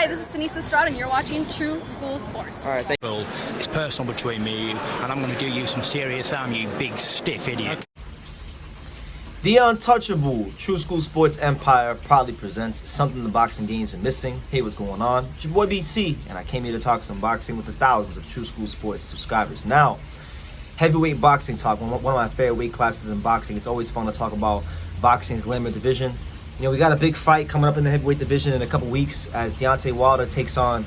Hi, this is Denise Estrada, and you're watching True School Sports. All right, thank Well, it's personal between me and you, and I'm going to do you some serious harm, you big stiff idiot. The untouchable True School Sports Empire proudly presents something the boxing game's been missing. Hey, what's going on? It's your boy BC, and I came here to talk some boxing with the thousands of True School Sports subscribers. Now, heavyweight boxing talk, one of my favorite weight classes in boxing. It's always fun to talk about boxing's glamour division. You know, we got a big fight coming up in the heavyweight division in a couple weeks as Deontay Wilder takes on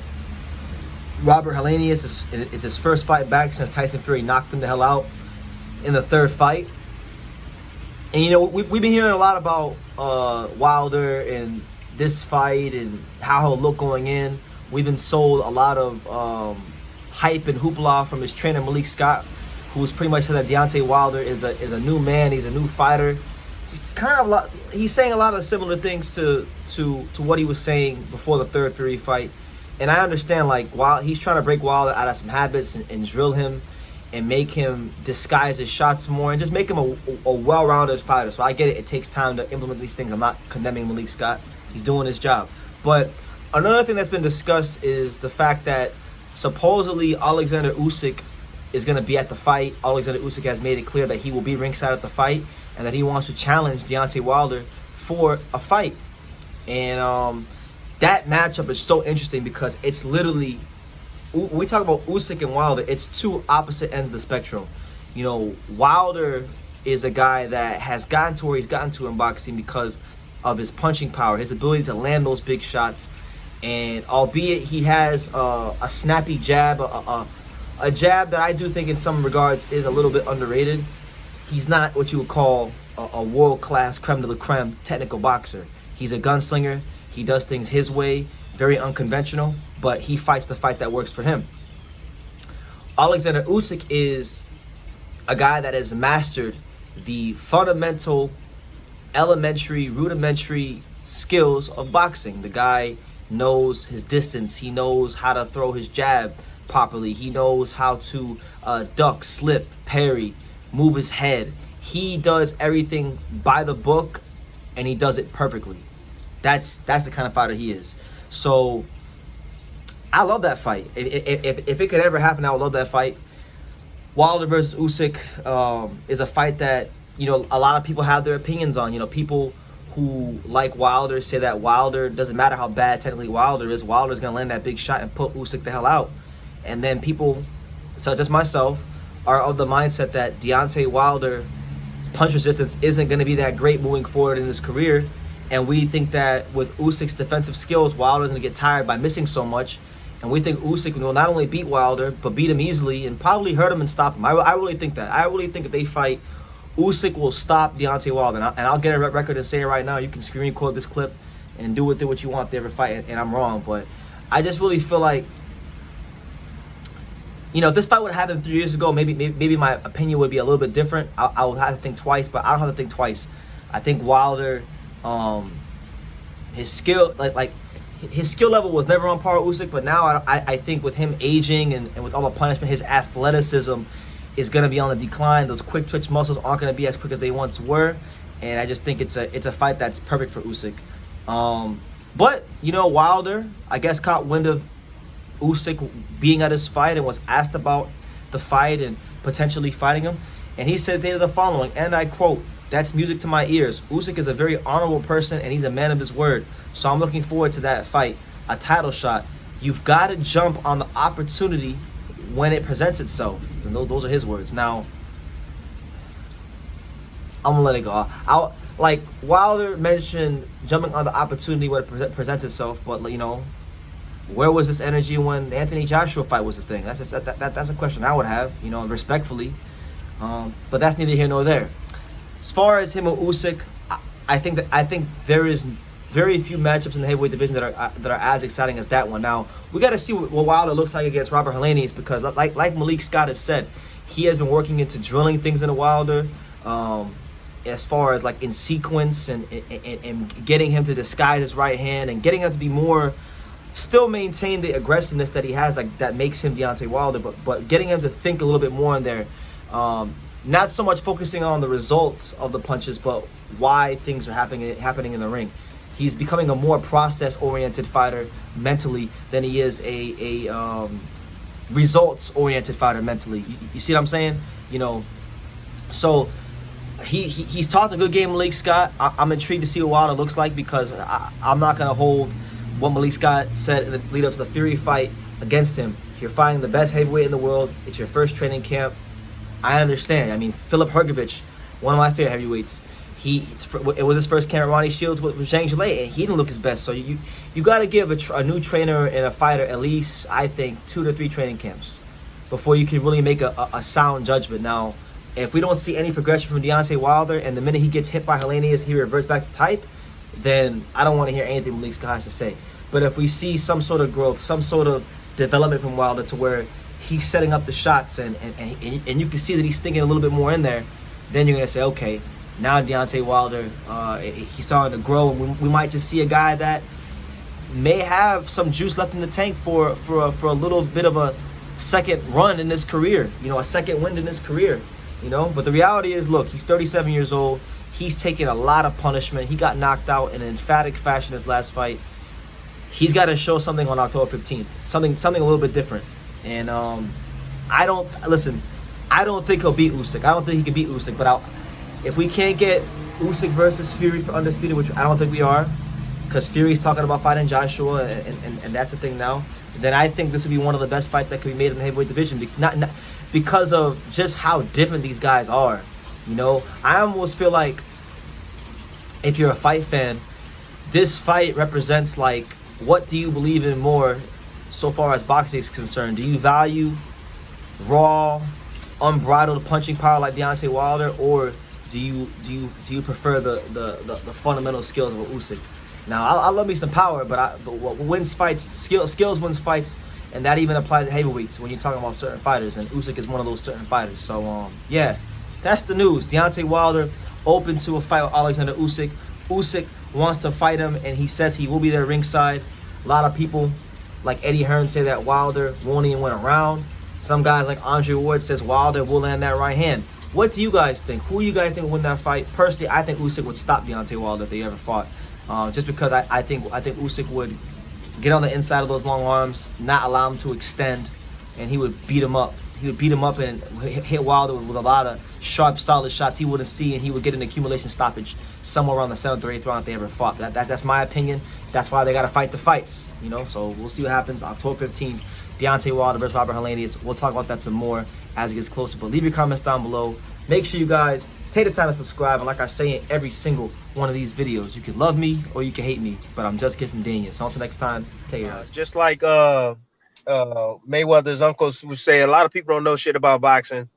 Robert Helenius. It's his first fight back since Tyson Fury knocked him the hell out in the third fight. And, you know, we've been hearing a lot about Wilder and this fight and how he'll look going in. We've been sold a lot of hype and hoopla from his trainer, Malik Scott, who's pretty much said that Deontay Wilder is a new man, he's a new fighter. He's saying a lot of similar things to what he was saying before the third Fury fight. And I understand, like, while he's trying to break Wilder out of some habits and drill him and make him disguise his shots more and just make him a well-rounded fighter. So I get it. It takes time to implement these things. I'm not condemning Malik Scott. He's doing his job. But another thing that's been discussed is the fact that supposedly Oleksandr Usyk is going to be at the fight. Oleksandr Usyk has made it clear that he will be ringside at the fight and that he wants to challenge Deontay Wilder for a fight. And that matchup is so interesting because it's literally, when we talk about Usyk and Wilder, it's two opposite ends of the spectrum. You know, Wilder is a guy that has gotten to where he's gotten to in boxing because of his punching power, his ability to land those big shots. And albeit he has a snappy jab, a jab that I do think in some regards is a little bit underrated, he's not what you would call a world-class creme de la creme technical boxer. He's a gunslinger. He does things his way, very unconventional, but he fights the fight that works for him. Oleksandr Usyk is a guy that has mastered the fundamental, elementary, rudimentary skills of boxing. The guy knows his distance. He knows how to throw his jab properly. He knows how to duck, slip, parry, move his head. He does everything by the book, and he does it perfectly. That's the kind of fighter he is. So I love that fight. If it could ever happen, I would love that fight. Wilder versus Usyk is a fight that, you know, a lot of people have their opinions on. You know, people who like Wilder say that Wilder, doesn't matter how bad technically Wilder's going to land that big shot and put Usyk the hell out. And then people, such as myself, are of the mindset that Deontay Wilder's punch resistance isn't going to be that great moving forward in his career. And we think that with Usyk's defensive skills, Wilder's going to get tired by missing so much. And we think Usyk will not only beat Wilder, but beat him easily and probably hurt him and stop him. I really think that. I really think if they fight, Usyk will stop Deontay Wilder. And I'll get a record and say it right now. You can screen record this clip and do with it what you want to every fight. And I'm wrong. But I just really feel like, you know, if this fight would have happened 3 years ago, maybe my opinion would be a little bit different. I would have to think twice, but I don't have to think twice. I think Wilder, his skill, his skill level was never on par with Usyk, but now I think with him aging and with all the punishment, his athleticism is going to be on the decline. Those quick twitch muscles aren't going to be as quick as they once were, and I just think it's a fight that's perfect for Usyk. But, you know, Wilder, I guess, caught wind of Usyk being at his fight and was asked about the fight and potentially fighting him, and he said the following, and I quote, "That's music to my ears. Usyk is a very honorable person and he's a man of his word. So I'm looking forward to that fight, a title shot. You've got to jump on the opportunity when it presents itself." And those are his words. Now, I'm gonna let it go. Like Wilder mentioned jumping on the opportunity when it presents itself, but, you know, where was this energy when the Anthony Joshua fight was a thing? That's a question I would have, you know, respectfully. But that's neither here nor there. As far as him and Usyk, I think there is very few matchups in the heavyweight division that are as exciting as that one. Now, we got to see what Wilder looks like against Robert Helenius because, like Malik Scott has said, he has been working into drilling things into Wilder, as far as like in sequence and getting him to disguise his right hand and getting him to be more, still maintain the aggressiveness that he has, like that makes him Deontay Wilder, but getting him to think a little bit more in there. Not so much focusing on the results of the punches, but why things are happening in the ring. He's becoming a more process-oriented fighter mentally than he is a results-oriented fighter mentally. You see what I'm saying? You know, so he's taught a good game, Malik Scott. I'm intrigued to see what Wilder looks like, because I'm not going to hold what Malik Scott said in the lead up to the Fury fight against him. You're fighting the best heavyweight in the world. It's your first training camp. I understand. I mean, Filip Hrgović, one of my favorite heavyweights, it was his first camp at Ronnie Shields with Zhang Zhilei, and he didn't look his best. So you got to give a new trainer and a fighter at least, I think, 2 to 3 training camps before you can really make a sound judgment. Now, if we don't see any progression from Deontay Wilder, and the minute he gets hit by Helenius, he reverts back to type, then I don't want to hear anything Malik Scott has to say. But if we see some sort of growth, some sort of development from Wilder to where he's setting up the shots and you can see that he's thinking a little bit more in there, then you're going to say, okay, now Deontay Wilder, he's starting to grow, and we might just see a guy that may have some juice left in the tank for a little bit of a second run in his career, you know, a second wind in his career, you know. But the reality is, look, he's 37 years old. He's taken a lot of punishment. He got knocked out in an emphatic fashion his last fight. He's got to show something on October 15th, something a little bit different. And I don't think he'll beat Usyk. I don't think he can beat Usyk. But if we can't get Usyk versus Fury for undisputed, which I don't think we are, because Fury's talking about fighting Joshua, and that's the thing now, then I think this would be one of the best fights that could be made in the heavyweight division. Not because of just how different these guys are. You know, I almost feel like if you're a fight fan, this fight represents, like, what do you believe in more so far as boxing is concerned? Do you value raw, unbridled punching power like Deontay Wilder, or do you prefer the fundamental skills of Usyk? Now, I love me some power, but what wins fights, skills wins fights, and that even applies to heavyweights when you're talking about certain fighters, and Usyk is one of those certain fighters. So, yeah, that's the news. Deontay Wilder open to a fight with Oleksandr Usyk. Usyk wants to fight him, and he says he will be there ringside. A lot of people, like Eddie Hearn, say that Wilder won't even win a round. Some guys like Andre Ward says Wilder will land that right hand. What do you guys think? Who do you guys think will win that fight? Personally, I think Usyk would stop Deontay Wilder if they ever fought. Just because I think Usyk would get on the inside of those long arms, not allow him to extend, and he would beat him up. He would beat him up and hit Wilder with a lot of sharp, solid shots he wouldn't see, and he would get an accumulation stoppage somewhere around the 7th or 8th round if they ever fought. That's my opinion. That's why they got to fight the fights, you know. So we'll see what happens. October 15th, Deontay Wilder versus Robert Helenius. We'll talk about that some more as it gets closer. But leave your comments down below. Make sure you guys take the time to subscribe. And like I say in every single one of these videos, you can love me or you can hate me, but I'm just kidding, Daniel. So until next time, take care. Just like Mayweather's uncles would say, a lot of people don't know shit about boxing.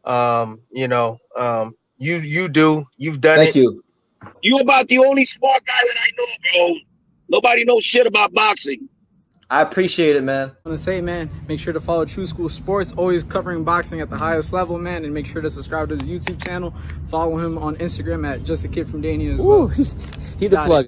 You know, you do. You've done it. Thank you. You about the only smart guy that I know, bro. Nobody knows shit about boxing. I appreciate it, man. I want to say, man, make sure to follow True School Sports, always covering boxing at the highest level, man, and make sure to subscribe to his YouTube channel. Follow him on Instagram at Just a Kid from Danny as well. He the plug.